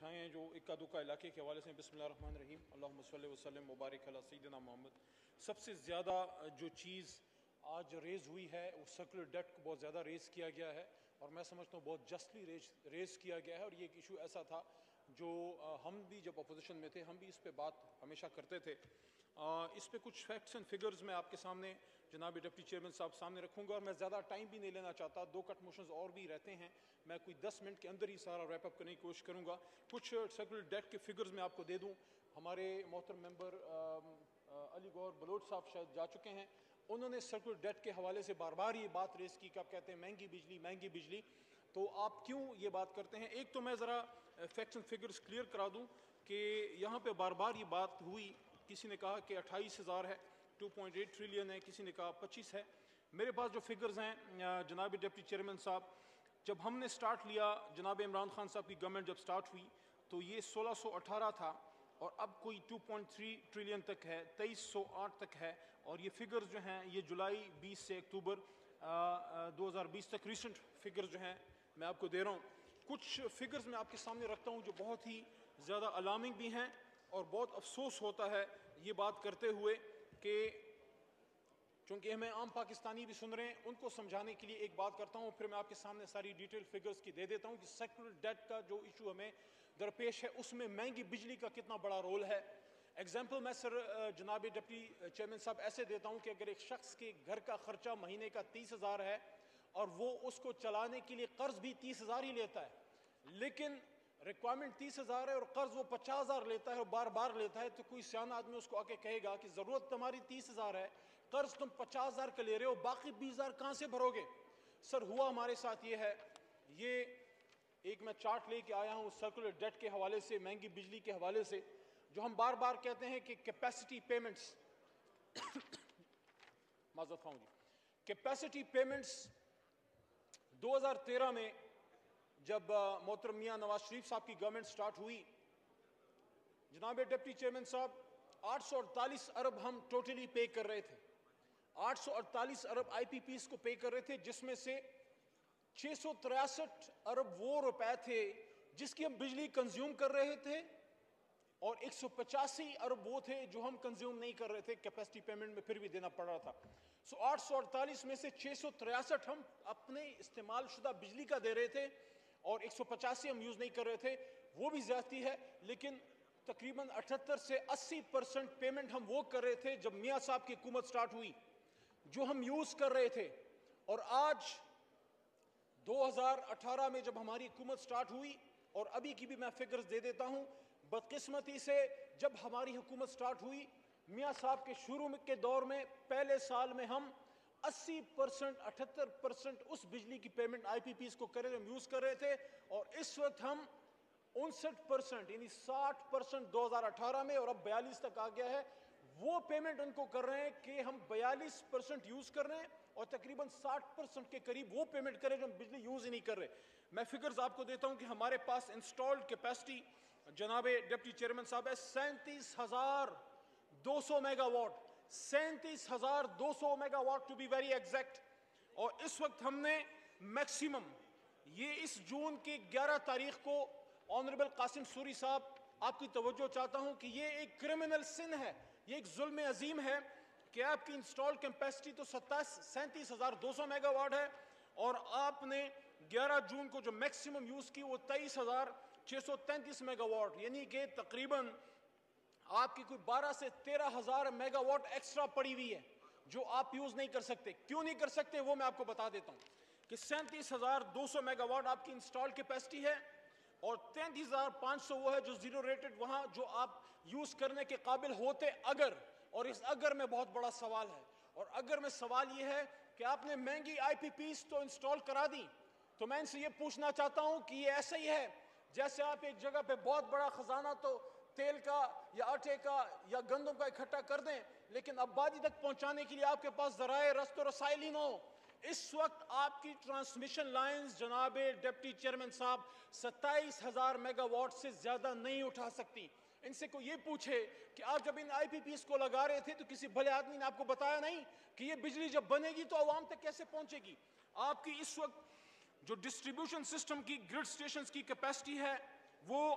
اٹھائے ہیں جو اکا دکا علاقے کے حوالے سے. بسم اللہ الرحمن الرحیم. اللہم صلی وسلم مبارک علی سیدنا محمد. سب سے زیادہ جو چیز آج ریز ہوئی ہے وہ سرکولر ڈیٹ کو بہت زیادہ ریز کیا گیا ہے, اور میں سمجھتا ہوں بہت جسٹلی ریز کیا گیا ہے. اور یہ ایک ایشو ایسا تھا جو ہم بھی جب اپوزیشن میں تھے ہم بھی اس پہ بات ہمیشہ کرتے تھے. اس پہ کچھ فیکٹس اینڈ فگرز میں آپ کے سامنے جناب ڈپٹی چیئرمین صاحب سامنے رکھوں گا, اور میں زیادہ ٹائم بھی نہیں لینا چاہتا. 2 کٹ موشنز اور بھی رہتے ہیں, میں کوئی 10 منٹ کے اندر ہی سارا ریپ اپ کرنے کی کوشش کروں گا. کچھ سرکولر ڈیٹ کے فگرز میں آپ کو دے دوں. ہمارے محترم ممبر علی گور بلوچ صاحب شاید جا چکے ہیں, انہوں نے سرکولر ڈیٹ کے حوالے سے بار بار یہ بات ریز کی کہ آپ کہتے ہیں مہنگی بجلی. تو آپ کیوں یہ بات کرتے ہیں؟ ایک تو میں ذرا فیکٹس اینڈ فگرز کلیئر کرا دوں کہ یہاں پہ بار بار یہ بات ہوئی. کسی نے کہا کہ 28,000 ہے, 2.8 ٹریلین ہے, کسی نے کہا 25 ہے. میرے پاس جو فگرز ہیں جناب ڈپٹی چیئرمین صاحب, جب ہم نے سٹارٹ لیا, جناب عمران خان صاحب کی گورنمنٹ جب سٹارٹ ہوئی تو یہ 1618 تھا, اور اب کوئی 2.3 ٹریلین تک ہے, 2308 تک ہے. اور یہ فگرز جو ہیں یہ جولائی 20 سے اکتوبر 2020 تک ریسنٹ فگرز جو ہیں میں آپ کو دے رہا ہوں. کچھ فگرز میں آپ کے سامنے رکھتا ہوں جو بہت ہی زیادہ الارمنگ بھی ہیں, اور بہت افسوس ہوتا ہے یہ بات کرتے ہوئے کہ چونکہ ہمیں عام پاکستانی بھی سن رہے ہیں, ان کو سمجھانے کے لیے ایک بات کرتا ہوں, پھر میں آپ کے سامنے ساری ڈیٹیل فگرز کی دے دیتا ہوں کہ سیکولر ڈیٹ کا جو ایشو ہمیں درپیش ہے اس میں مہنگی بجلی کا کتنا بڑا رول ہے. ایگزامپل میں سر جناب ڈپٹی چیئرمین صاحب ایسے دیتا ہوں کہ اگر ایک شخص کے گھر کا خرچہ مہینے کا 30,000 ہے اور وہ اس کو چلانے کے لیے قرض بھی 30,000 ہی لیتا ہے, لیکن ریکوائرمنٹ 30,000 ہے اور قرض وہ 50,000 لیتا ہے اور بار بار لیتا ہے, تو کوئی سیاح آدمی اس کو آ کے کہے گا کہ ضرورت تمہاری 30,000 ہے, قرض تم 50,000 کا لے رہے ہو, باقی 20,000 کہاں سے بھرو گے؟ سر ہوا ہمارے ساتھ یہ ہے. یہ ایک میں چارٹ لے کے آیا ہوں سرکولر ڈیٹ کے حوالے سے, مہنگی بجلی کے حوالے سے, جو ہم بار بار کہتے ہیں کہ کیپیسٹی پیمنٹس معذرت خواہ جی, کیپیسٹی پیمنٹس 2013 میں جب محترم میاں نواز شریف صاحب کی گورنمنٹ سٹارٹ ہوئی, جناب ڈپٹی چیئرمین صاحب 848 ارب ہم ٹوٹلی پے کر رہے تھے. 848 ارب آئی پی پیز کو پے کر رہے تھے, جس میں سے 663 ارب وہ روپے تھے جس کی ہم بجلی کنزیوم کر رہے تھے, اور 185 ارب وہ تھے جو ہم کنزیوم نہیں کر رہے تھے, کیپیسٹی پیمنٹ میں پھر بھی دینا پڑ رہا تھا. 848 میں سے 663 ہم اپنے استعمال شدہ بجلی کا دے رہے تھے, اور 185 ہم یوز نہیں کر رہے تھے. وہ بھی زیادتی ہے, لیکن تقریباً 78 سے 80% پیمنٹ ہم وہ کر رہے تھے جب میاں صاحب کی حکومت سٹارٹ ہوئی, جو ہم یوز کر رہے تھے. اور آج 2018 میں جب ہماری حکومت سٹارٹ ہوئی, اور ابھی کی بھی میں فگرز دے دیتا ہوں, بدقسمتی سے جب ہماری حکومت سٹارٹ ہوئی میاں صاحب کے شروع کے دور میں پہلے سال میں ہم 80% 78% اس بجلی کی پیمنٹ آئی پی پیز کو کر رہے, ہم یوز کر رہے تھے, اور اس وقت ہم 59% یعنی 60% 2018 میں, اور اب 42 تک آ گیا ہے, وہ پیمنٹ ان کو کر رہے ہیں کہ ہم 42% یوز کر رہے ہیں, اور تقریباً 60% کے قریب وہ پیمنٹ کریں جو ہم بجلی یوز ہی نہیں کر رہے. میں فگرز آپ کو دیتا ہوں کہ ہمارے پاس انسٹالڈ کیپیسٹی جناب ڈپٹی چیئرمین صاحب ہے 37,200 megawatt, 37,200 megawatt to be very exact. اور اس وقت ہم نے میکسیمم یہ اس جون کی 11 تاریخ کو آنریبل قاسم سوری صاحب آپ کی توجہ چاہتا ہوں کہ یہ ایک کرمنل سن ہے, یہ ایک ظلم عظیم ہے کہ آپ کی انسٹال کیپیسٹی تو 37,200 میگا واٹ ہے, اور آپ نے 11 جون کو جو میکسیمم یوز کی وہ 23,633 میگا واٹ, یعنی کہ تقریباً آپ کی کوئی 12 سے 13,000 میگا واٹ ایکسٹرا پڑی ہوئی ہے جو آپ یوز نہیں کر سکتے. کیوں نہیں کر سکتے وہ میں آپ کو بتا دیتا ہوں کہ 37,200 میگا واٹ آپ کی انسٹال کیپیسٹی ہے, اور 33,500 وہ ہے جو زیرو ریٹڈ, وہاں جو آپ یوز کرنے کے قابل ہوتے اگر, اور اس اگر میں بہت بڑا سوال ہے, اور اگر میں سوال یہ ہے کہ آپ نے مہنگی آئی پی پیز تو انسٹال کرا دی, تو میں ان سے یہ پوچھنا چاہتا ہوں کہ یہ ایسا ہی ہے جیسے آپ ایک جگہ پہ بہت بڑا خزانہ تو تیل کا یا آٹے کا یا گندم کا اکٹھا کر دیں, لیکن آبادی تک پہنچانے کے لیے آپ کے پاس ذرائع رست و رسائل ہی نہ ہو. اس وقت آپ کی ٹرانسمیشن لائنز جناب ڈپٹی چیئرمین صاحب 27,000 میگا واٹ سے زیادہ نہیں اٹھا سکتی. ان سے کوئی یہ پوچھے کہ آپ جب ان آئی پی پیز کو لگا رہے تھے تو کسی بھلے آدمی نے آپ کو بتایا نہیں کہ یہ بجلی جب بنے گی تو عوام تک کیسے پہنچے گی؟ آپ کی اس وقت جو ڈسٹریبیوشن سسٹم کی گرڈ سٹیشنز کی کیپیسٹی ہے وہ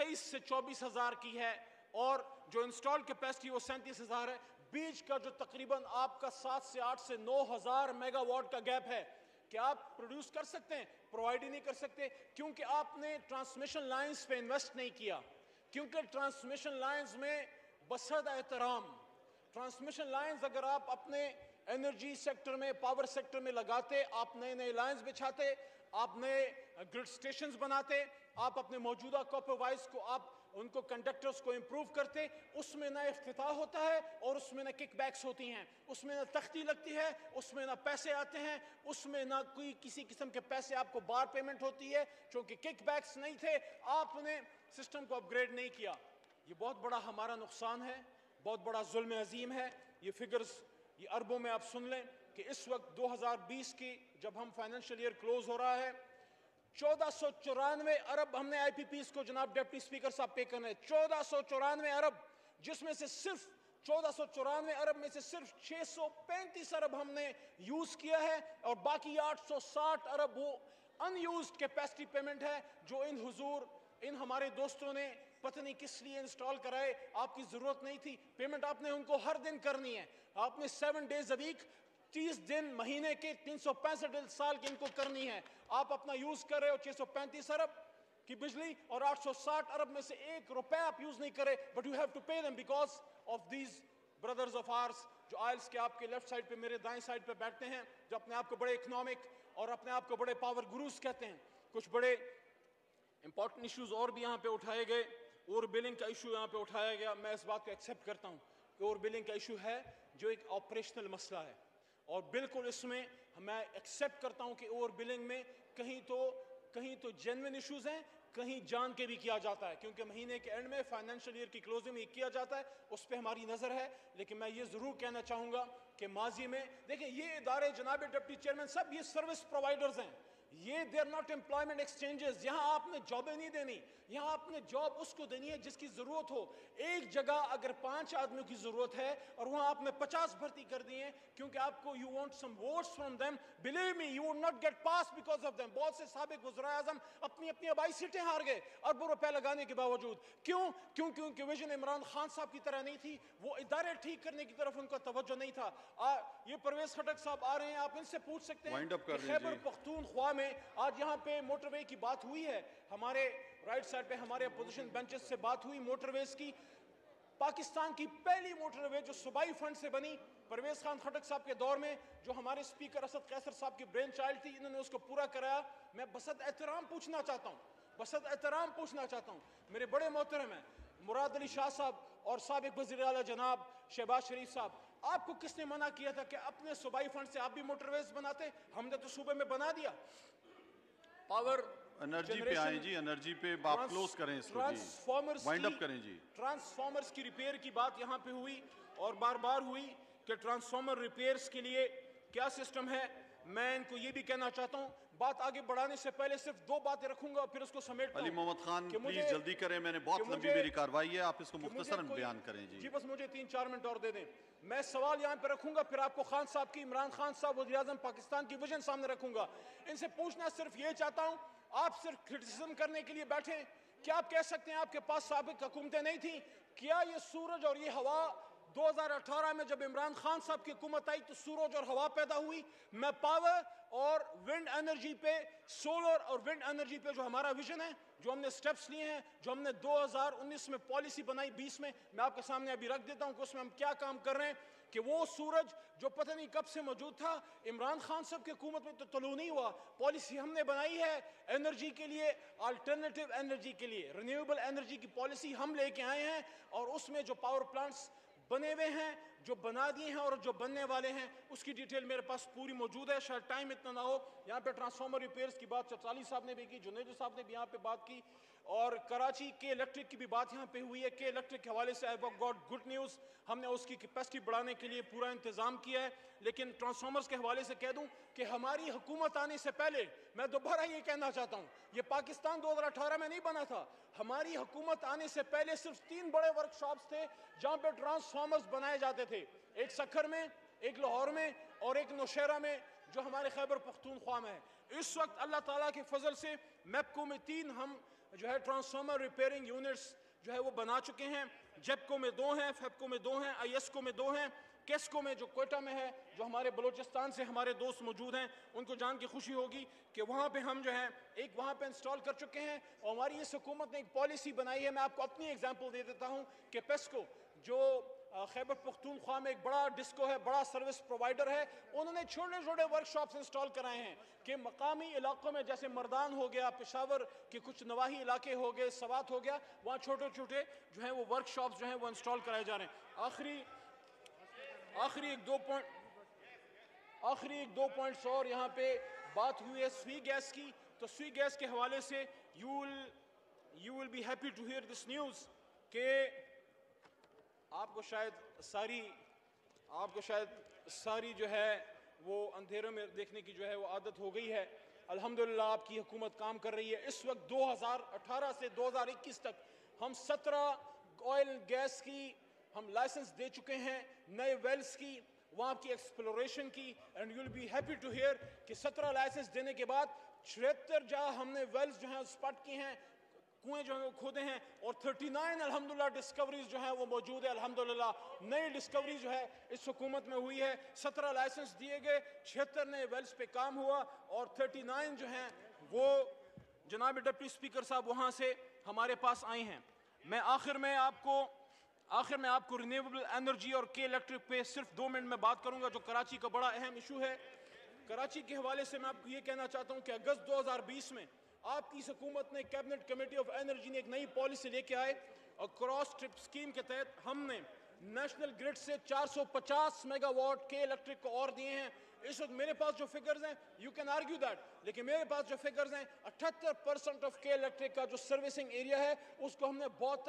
23 سے 24 ہزار کی ہے اور جو انسٹال کیپیسٹی وہ 37 ہزار ہے. بیچ کا جو تقریباً آپ کا 7 سے 8 سے 9 ہزار میگا واٹ کا گیپ ہے کہ آپ پروڈیوس کر سکتے ہیں, پرووائڈ ہی نہیں کر سکتے, کیونکہ آپ نے ٹرانسمیشن لائنز پہ انویسٹ نہیں کیا. کیونکہ ٹرانسمیشن لائنز میں بصد احترام ٹرانسمیشن لائنز اگر آپ اپنے انرجی سیکٹر میں, پاور سیکٹر میں لگاتے, آپ نئے نئے لائنز بچھاتے, آپ نئے گرڈ سٹیشنز بناتے, آپ اپنے موجودہ کاپر وائز کو آپ ان کو کنڈکٹرز کو امپروو کرتے, اس میں نہ افتتاح ہوتا ہے اور اس میں نہ کک بیکس ہوتی ہیں, اس میں نہ تختی لگتی ہے, اس میں نہ پیسے آتے ہیں, اس میں نہ کوئی کسی قسم کے پیسے آپ کو بار پیمنٹ ہوتی ہے چونکہ کک بیکس نہیں تھے, آپ نے سسٹم کو اپ گریڈ نہیں کیا. یہ بہت بڑا ہمارا نقصان ہے, بہت بڑا ظلم عظیم ہے. یہ فگرز یہ اربوں میں آپ سن لیں کہ اس وقت 2020 کی جب ہم فائنینشیل ایئر کلوز ہو رہا ہے 1494 ارب ہم نے آئی پی پیز کو جناب ڈیپٹی سپیکر صاحب پے کرنے, 1494 ارب, جس میں سے صرف 1494 ارب میں سے صرف 635 ارب ہم نے یوز کیا ہے اور باقی 860 ارب وہ ان یوزڈ کیپیسٹی پیمنٹ ہے جو ان ہمارے دوستوں نے پتہ نہیں کس لیے انسٹال کرائے. آپ کی ضرورت نہیں تھی, پیمنٹ آپ نے ان کو ہر دن کرنی ہے, آپ نے 7 days a week 30 دن مہینے کے 365 دن سال کی ان کو کرنی ہے. آپ اپنا یوز کر رہے ہو 635 ارب کی بجلی اور 860 ارب میں سے 1 روپے آپ یوز نہیں کرے, but you have to pay them because of these brothers of ours جو آئلس کے آپ کے لیفٹ سائڈ پہ میرے دائیں سائڈ پہ بیٹھتے ہیں, جو اپنے آپ کو بڑے اکنامک اور اپنے آپ کو بڑے پاور گروز کہتے ہیں. کچھ بڑے امپورٹنٹ ایشوز اور بھی یہاں پہ اٹھائے گئے. اوور بلنگ کا ایشو یہاں پہ اٹھایا گیا, میں اس بات کو ایکسیپٹ کرتا ہوں کہ اوور بلنگ کا ایشو ہے جو ایک آپریشنل مسئلہ ہے, اور بالکل اس میں میں ایکسیپٹ کرتا ہوں کہ اوور بلنگ میں کہیں تو جینوین ایشوز ہیں, کہیں جان کے بھی کیا جاتا ہے, کیونکہ مہینے کے اینڈ میں فائنینشیل ایئر کی کلوزنگ میں کیا جاتا ہے, اس پہ ہماری نظر ہے. لیکن میں یہ ضرور کہنا چاہوں گا کہ ماضی میں دیکھیں یہ ادارے جناب ڈپٹی چیئرمین سب یہ سروس پرووائڈرز ہیں, یہ they are not employment exchanges. یہاں آپ نے جابیں نہیں دینی, یہاں آپ نے جاب اس کو دینی ہے جس کی ضرورت ہو. ایک جگہ اگر 5 آدمیوں کی ضرورت ہے اور وہاں آپ نے 50 بھرتی کر دی ہیں کیونکہ آپ کو you want some votes from them, believe me you will not get passed because of them. بہت سے سابق وزراء اعظم اپنی آبائی سیٹیں ہار گئے اربوں روپے لگانے کے باوجود. کیوں ویژن عمران خان صاحب کی طرح نہیں تھی, وہ ادارے ٹھیک کرنے کی طرف ان کا توجہ نہیں تھا. یہ پرویز خٹک صاحب آ رہے ہیں, آپ ان سے پوچھ سکتے ہیں کہ خیبر پختونخوا میں آج یہاں پہ موٹر وے کی بات ہوئی ہے, ہمارے رائٹ سائڈ پہ ہمارے اپوزیشن بینچز سے بات ہوئی موٹر ویز کی. پاکستان کی پہلی موٹر وے جو صوبائی فنڈ سے بنی پرویز خان خٹک صاحب کے دور میں, جو ہمارے سپیکر اسد قیصر صاحب کی برین چائلڈ تھی, انہوں نے اس کو پورا کرایا. میں بصد احترام پوچھنا چاہتا ہوں میرے بڑے محترم ہیں مراد علی شاہ صاحب اور سابق وزیر اعلیٰ جناب شہباز شریف صاحب, آپ کو کس نے منع کیا تھا کہ اپنے صوبائی فنڈ سے آپ بھی موٹر ویز بناتے؟ ہم نے تو صوبے میں بنا دیا. پاور انرجی پہ آئیں جی, انرجی پہ آپ کلوز کریں اس کو جی, وائنڈ اپ کریں جی. ٹرانسفارمرز کی ریپیئر کی بات یہاں پہ ہوئی اور بار بار ہوئی کہ ٹرانسفارمر ریپیئرز کے لیے کیا سسٹم ہے. میں ان کو یہ بھی کہنا چاہتا ہوں, بات آگے بڑھانے سے پہلے صرف 2 باتیں رکھوں گا پھر اس کو سمیٹتا ہوں. علی محمد خان پلیز جلدی کریں, میں نے بہت لمبی میری کاروائی ہے, آپ اس کو مختصراً بیان کریں جی. جی بس مجھے 3-4 منٹ اور دے دیں. میں سوال یہاں پہ رکھوں گا, پھر آپ کو خان صاحب کی, عمران خان صاحب وزیر اعظم پاکستان کی ویژن سامنے رکھوں گا. ان سے پوچھنا صرف یہ چاہتا ہوں, آپ صرف کرٹیسزم کرنے کے لیے بیٹھے, کیا آپ کہہ سکتے ہیں آپ کے پاس سابق حکومتیں نہیں تھیں؟ کیا یہ سورج اور یہ ہوا 2018 میں جب عمران خان صاحب کی حکومت آئی تو سورج اور ہوا پیدا ہوئی؟ میں پاور اور ونڈ انرجی پہ, سولر اور ونڈ انرجی پہ جو ہمارا ویژن ہے, جو ہم نے سٹیپس لیے ہیں, جو ہم نے 2019 میں پالیسی بنائی 20 میں آپ کے سامنے ابھی رکھ دیتا ہوں کہ اس میں ہم کیا کام کر رہے ہیں. کہ وہ سورج جو پتہ نہیں کب سے موجود تھا, عمران خان صاحب کی حکومت میں تو طلوع نہیں ہوا. پالیسی ہم نے بنائی ہے انرجی کے لیے, الٹرنیٹیو انرجی کے لیے, رینیویبل انرجی کی پالیسی ہم لے کے آئے ہیں, اور اس میں جو پاور پلانٹس بنے ہوئے ہیں, جو بنا دیے ہیں اور جو بننے والے ہیں, اس کی ڈیٹیل میرے پاس پوری موجود ہے. شاید ٹائم اتنا نہ ہو. یہاں پہ ٹرانسفارمر ریپیئرز کی بات چچالی صاحب نے بھی کی, جنید صاحب نے بھی یہاں پہ بات کی, اور کراچی کے الیکٹرک کی بھی بات یہاں پہ ہوئی ہے. کہ الیکٹرک کے حوالے سے آئی گاٹ گڈ نیوز, ہم نے اس کی کیپیسٹی بڑھانے کے لیے پورا انتظام کیا ہے. لیکن ٹرانسفارمرز کے حوالے سے کہہ دوں کہ ہماری حکومت آنے سے پہلے, میں دوبارہ یہ کہنا چاہتا ہوں, یہ پاکستان 2018 میں نہیں بنا تھا. ہماری حکومت آنے سے پہلے صرف 3 بڑے ورکشاپس تھے جہاں پہ ٹرانسفارمرز بنائے جاتے تھے, ایک سکھر میں, ایک لاہور میں, اور ایک نوشہرہ میں جو ہمارے خیبر پختونخوا میں ہے. اس وقت اللہ تعالیٰ کے فضل سے میپکو میں 3 ہم جو ہے ٹرانسفارمر ریپیئرنگ یونٹس جو ہے وہ بنا چکے ہیں. جیپکو میں 2 ہیں, فیپکو میں 2 ہیں, آئی ایس کو میں 2 ہیں, کیسکو میں جو کوئٹہ میں ہے, جو ہمارے بلوچستان سے ہمارے دوست موجود ہیں, ان کو جان کی خوشی ہوگی کہ وہاں پہ ہم جو ہیں ایک وہاں پہ انسٹال کر چکے ہیں. اور ہماری اس حکومت نے ایک پالیسی بنائی ہے. میں آپ کو اپنی ایگزامپل دے دیتا ہوں کہ پیسکو جو خیبر پختونخوا میں ایک بڑا ڈسکو ہے, بڑا سروس پرووائڈر ہے, انہوں نے چھوٹے چھوٹے ورک شاپس انسٹال کرائے ہیں کہ مقامی علاقوں میں جیسے مردان ہو گیا, پشاور کے کچھ نواحی علاقے ہو گئے, سوات ہو گیا, وہاں چھوٹے چھوٹے جو ہیں وہ ورک شاپس جو ہیں وہ انسٹال کرائے جا رہے ہیں. آخری ایک دو پوائنٹس اور یہاں پہ بات ہوئی ہے سوئی گیس کی. تو سوئی گیس کے حوالے سے you will be happy to hear this news کہ آپ کو شاید ساری جو ہے وہ اندھیروں میں دیکھنے کی جو ہے وہ عادت ہو گئی ہے. الحمدللہ آپ کی حکومت کام کر رہی ہے. اس وقت 2018 سے 2021 تک ہم 17 آئل گیس کی ہم لائسنس دے چکے ہیں, نئے ویلز کی, وہاں کی ایکسپلوریشن کی. And you will be happy to hear کہ 17 لائسنس دینے کے بعد 76 جہاں ہم نے ویلز جو ہیں سپاٹ کی ہیں, کنویں جو ہیں وہ کھودے ہیں, اور 39 الحمدللہ ڈسکوریز جو ہیں وہ موجود ہے. الحمدللہ نئی ڈسکوری جو ہے اس حکومت میں ہوئی ہے. 17 لائسنس دیے گئے, 76 نئے ویلز پہ کام ہوا, اور 39 جو ہیں وہ جناب ڈپٹی اسپیکر صاحب وہاں سے ہمارے پاس آئے ہیں. میں آخر میں آپ کو رینیویبل انرجی اور کے الیکٹرک پہ صرف 2 منٹ میں بات کروں گا, جو کراچی کا بڑا اہم ایشو ہے. کراچی کے حوالے سے میں آپ کو یہ کہنا چاہتا ہوں کہ اگست 2020 میں آپ کی اس حکومت نے کیبنٹ کمیٹی آف انرجی نے ایک نئی پالیسی لے کے آئے, اور کراس ٹرپ سکیم کے تحت ہم نے نیشنل گریڈ سے 450 میگا واٹ کے الیکٹرک کو اور دیے ہیں. اس وقت میرے پاس جو فگرز ہیں, یو کین آرگیو دیٹ, لیکن میرے پاس جو فگرز ہیں 78% آف کے الیکٹرک کا جو سروسنگ ایریا ہے اس کو ہم نے بہت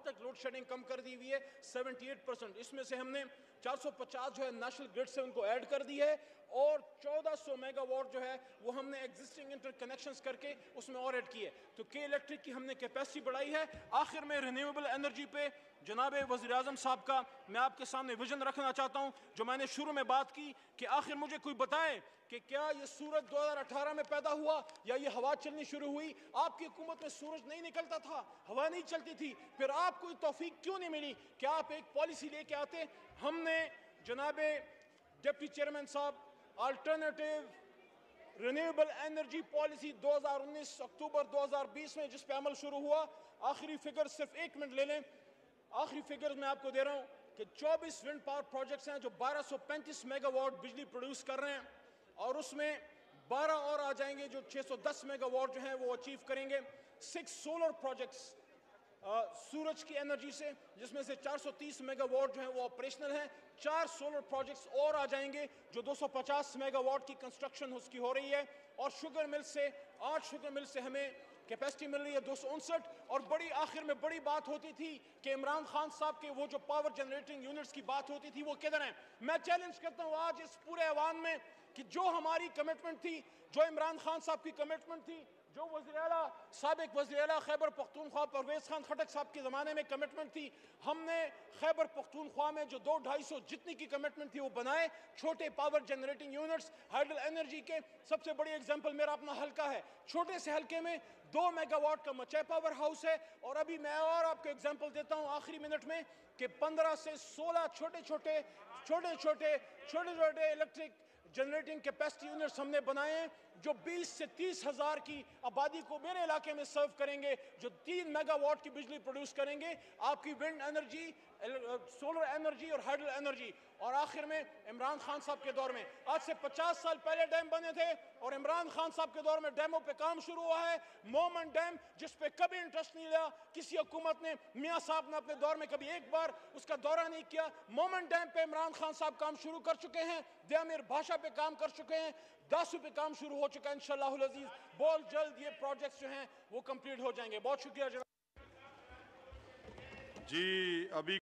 تک لوڈ شیڈنگ کم کر دی ہوئی ہے, 78%. اس میں سے ہم نے 450 جو ہے نیشنل گریڈ سے ان کو ایڈ کر دی ہے, اور 1400 میگا واٹ جو ہے وہ ہم نے ایگزسٹنگ انٹر کنیکشنز کر کے اس میں اور ایڈ کی ہے. تو کے الیکٹرک کی ہم نے کیپیسٹی بڑھائی ہے. آخر میں رینیویبل انرجی پہ جناب وزیر اعظم صاحب کا میں آپ کے سامنے ویژن رکھنا چاہتا ہوں, جو میں نے شروع میں بات کی کہ آخر مجھے کوئی بتائے کہ کیا یہ سورج 2018 میں پیدا ہوا یا یہ ہوا چلنی شروع ہوئی. آپ کی حکومت میں سورج نہیں نکلتا تھا, ہوا نہیں چلتی تھی, پھر آپ کو توفیق کیوں نہیں ملی کہ آپ ایک پالیسی لے کے آتے. ہم نے جناب ڈپٹی چیئرمین صاحب الٹرنیٹیو رینیویبل انرجی پالیسی 2019 اکتوبر 2020 میں جس پہ عمل شروع ہوا, آخری فگر صرف 1 منٹ لے لیں, آخری فگر میں آپ کو دے رہا ہوں کہ 24 ونڈ پاور پروجیکٹس ہیں جو 1235 میگا واٹ بجلی پروڈیوس کر رہے ہیں, اور اس میں 12 اور آ جائیں گے جو 610 میگا واٹ جو ہیں وہ اچیو کریں گے. 6 سولر پروجیکٹس سورج کی انرجی سے, جس میں سے 430 میگا واٹ جو ہیں وہ آپریشنل ہیں. 4 سولر پروجیکٹس اور آ جائیں گے جو 250 میگا واٹ کی کنسٹرکشن اس کی ہو رہی ہے. اور شوگر مل سے 8 شوگر مل سے ہمیں کیپیسٹی مل رہی ہے 259. اور آخر میں بڑی بات ہوتی تھی کہ عمران خان صاحب کے وہ جو پاور جنریٹنگ یونٹس کی بات ہوتی تھی وہ کدھر ہیں. میں چیلنج کرتا ہوں آج اس پورے ایوان میں کہ جو ہماری کمٹمنٹ تھی, جو عمران خان صاحب کی کمٹمنٹ تھی, جو سابق وزیر اعلیٰ خیبر پختونخوا پرویز خان خٹک صاحب کے زمانے میں کمٹمنٹ تھی, ہم نے خیبر پختونخوا میں جو 200-250 جتنی کی کمٹمنٹ تھی وہ بنائے. چھوٹے power generating units hydel energy کے سب سے بڑی ایگزامپل میرا اپنا حلقہ ہے. چھوٹے سے حلقے میں 2 میگا واٹ کا مچے پاور ہاؤس ہے. اور ابھی میں اور آپ کو ایگزامپل دیتا ہوں آخری منٹ میں کہ 15 سے 16 چھوٹے الیکٹرک جنریٹنگ کیپیسٹی یونٹس ہم نے بنائے ہیں جو 20 سے 30 ہزار کی آبادی کو میرے علاقے میں سرو کریں گے, جو 3 میگا واٹ کی بجلی پروڈیوس کریں گے. آپ کی ونڈ انرجی, سولر انرجی اور ہائیڈل انرجی. اور آخر میں عمران خان صاحب کے دور میں آج سے 50 سال پہلے ڈیم بنے تھے, اور عمران خان صاحب کے دور میں ڈیموں پہ کام شروع ہوا ہے. مومن ڈیم جس پہ کبھی انٹرسٹ نہیں لیا کسی حکومت نے, میاں صاحب نے اپنے دور میں کبھی ایک بار اس کا دورہ نہیں کیا. مومن ڈیم پہ عمران خان صاحب کام شروع کر چکے ہیں, دیامیر بھاشا پہ کام کر چکے ہیں, داسو پہ کام شروع ہو چکا ہے. انشاءاللہ العزیز بہت جلد یہ پروجیکٹس جو ہیں وہ کمپلیٹ ہو جائیں گے. بہت شکریہ جناب. جی ابھی